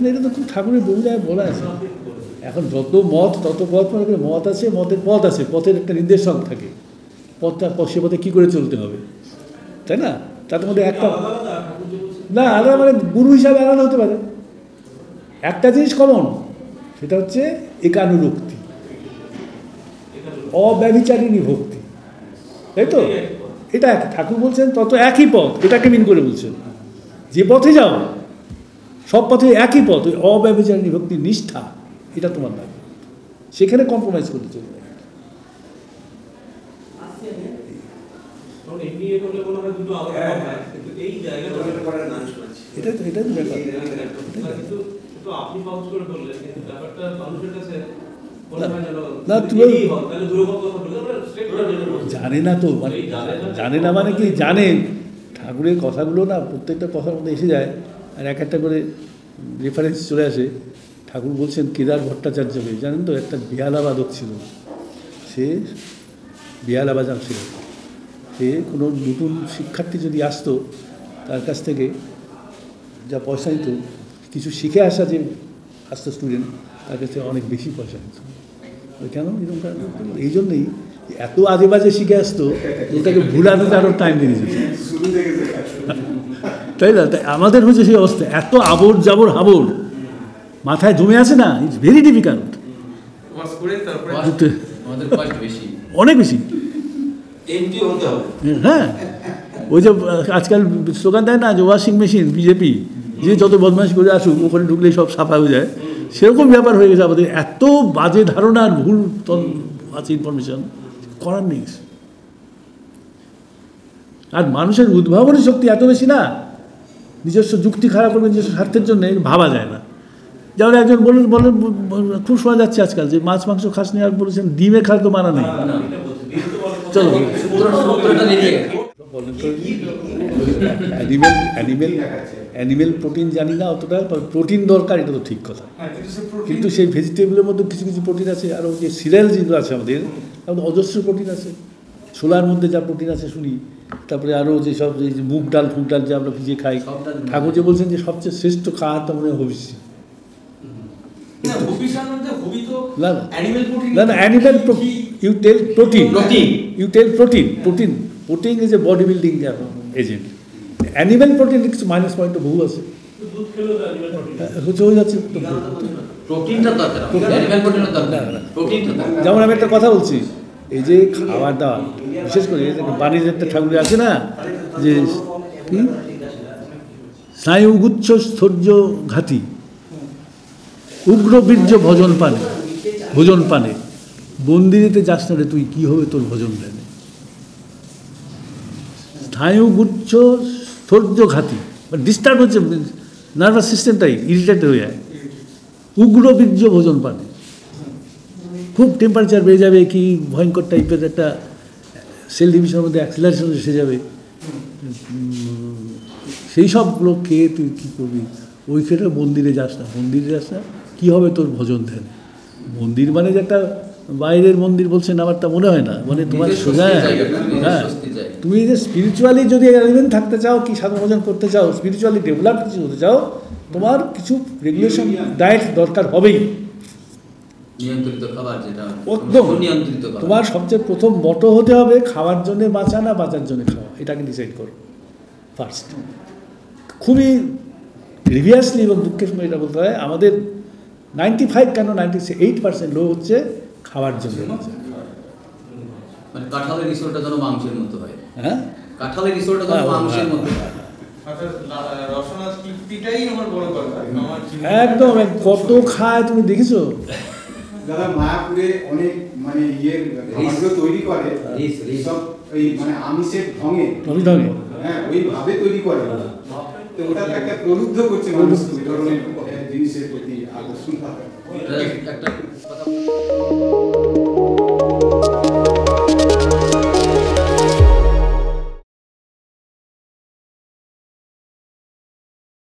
এটা তো খুব ঠাকুরের বহু জায়গায় বলা আছে। এখন যত মত তত পথ, মনে করে মত আছে, মতের পথ আছে, পথের একটা নির্দেশক থাকে, পথটা সে পথে কী করে চলতে হবে, তাই না? তাদের মধ্যে একটা না আলাদা, মানে গুরু হিসাবে আলাদা হতে পারে। একটা জিনিস কমন, সেটা হচ্ছে একানুরক্তি, অব্যভিচারিণী ভক্তি, তাই তো? এটা ঠাকুর বলছেন তত একই পথ, এটাকে মিন করে বলছেন যে পথে যাও সব পথে একই পথ, ওই অব্যভিচারিণী ভক্তির নিষ্ঠা, এটা তোমার লাগবে, সেখানে কম্প্রোমাইজ করতে চলবে। এটাই তো ব্যাপার। না তুমি জানে না তো, জানে না মানে কি, জানেন ঠাকুরের কথাগুলো না প্রত্যেকটা কথার মধ্যে এসে যায়, আর এক একটা করে রেফারেন্স চলে আসে। ঠাকুর বলছেন কেদার ভট্টাচার্যকে, জানেন তো, একটা বেহালা বাদক ছিল, সে বেহালা বাজান ছিল। সে কোনো নতুন শিক্ষার্থী যদি আসতো, তার কাছ থেকে যা পয়সা নিত, কিছু শিখে আসা যে আসতো স্টুডেন্ট, তার কাছ থেকে অনেক বেশি পয়সা নিত। কেন এরকম? এই জন্যই এত আজে বাজে শিখে আসতো, ওটাকে ভুলাতে আরও টাইম লেগে যেত, তাই না? তাই আমাদের হচ্ছে সেই অবস্থা, এত আবর জাবর হাবর মাথায় জমে আছে না, ইটস ভেরি ডিফিকাল্ট, অনেক বেশি। হ্যাঁ, ওই যে আজকাল স্লোগান দেয় না যে ওয়াশিং মেশিন বিজেপি, যে যত বদমাশ করে আসুক ওখানে ঢুকলেই সব সাফা হয়ে যায়, সেরকম ব্যাপার হয়ে গেছে আমাদের। এত বাজে ধারণার ভুল আছে, ইনফরমেশন করার নেই। আর মানুষের উদ্ভাবনী শক্তি এত বেশি না, নিজস্ব যুক্তি খারাপ করবে নিজস্ব স্বার্থের জন্য, ভাবা যায় না। যেমন একজন বলেন খুব শোনা যাচ্ছে আজকাল যে মাছ মাংস খাস নি, আর বলেছেন ডিমে খাল তো মানা নেই। চলো অ্যানিমেল প্রোটিন জানি না অতটা, প্রোটিন দরকার, এটা তো ঠিক কথা, কিন্তু সেই ভেজিটেবলের মধ্যে কিছু কিছু প্রোটিন আছে, আরও যে সিরিয়াল যেগুলো আছে আমাদের অজস্র প্রোটিন আছে, ছোলার মধ্যে যা প্রোটিন আছে শুনি, তারপরে আরও যেসব মুগ ডাল ফুগ ডাল যে আমরা ভিজে খাই, ঠাকুর যে বলছেন যে সবচেয়ে শ্রেষ্ঠ খাওয়ার তো মনে হয় হবিষ্যি। You tell protein is a body building agent. Animal protein is minus point বহু আছে, যেমন আমি একটা কথা বলছি, এই যে খাবার দাবার বিশেষ করে বাণীর একটা ঠাকুর আছে না, যে কি স্নায়ুগুচ্ছ স্থৈর্য ঘাতি উগ্রবীর্য ভোজন পানে মন্দিরেতে যাস না রে তুই, কী হবে তোর ভোজন দেনে। স্নায়ুগুচ্ছ স্থৈর্য ঘাতি, ডিস্টার্ব হচ্ছে নার্ভাস সিস্টেমটাই, ইরিটেটেড হয়ে যায়। উগ্রবীর্য ভোজন পানে, খুব টেম্পারেচার বেড়ে যাবে, কি ভয়ঙ্কর টাইপের একটা সেল ডিভিশনের মধ্যে অ্যাক্সিলারেশন এসে যাবে, সেই সব লোক খেয়ে তুই কী করবি? ওই খেয়ে মন্দিরে যাস না কী হবে তোর ভোজন ধ্যান। মন্দির মানে যে একটা বাইরের মন্দির বলছেন আমারটা মনে হয় না, মানে তোমার সোজা, হ্যাঁ, তুমি যে স্পিরিচুয়ালি যদি এলিমেন্ট থাকতে চাও, কি সাধন ভোজন করতে চাও, স্পিরিচুয়ালি ডেভেলপ কিছু হতে চাও, তোমার কিছু রেগুলেশন ডায়েট দরকার হবেই, একদম। তোমার সবচেয়ে প্রথম মটো হতে হবে খাওয়ার জন্য বাঁচা না বাঁচার জন্য খাওয়া, এটাকে ডিসাইড করো ফার্স্ট। খুবই রিভিয়াসলি এবং দুঃখের সময় এটা বলতে হয়, আমাদের 95 কেন 98% লোক হচ্ছে খাওয়ার জন্য। মানে কাঁঠালের ইসোরটা যেন মাংসের মতো হয়, হ্যাঁ, কাঁঠালের ইসোরটা যেন মাংসের মতো হয়, একদম। কত খায় তুমি দেখেছো দাদা? মায়াপুরে অনেক মানে ইয়ের খাবারগুলো তৈরি করে, সব ওই মানে আমিষের ঢঙে, হ্যাঁ, ওইভাবে তৈরি করে, তো ওটা একটা প্রলুব্ধ করছে মানুষকে, এই ধরনের জিনিসের প্রতি আকর্ষণ।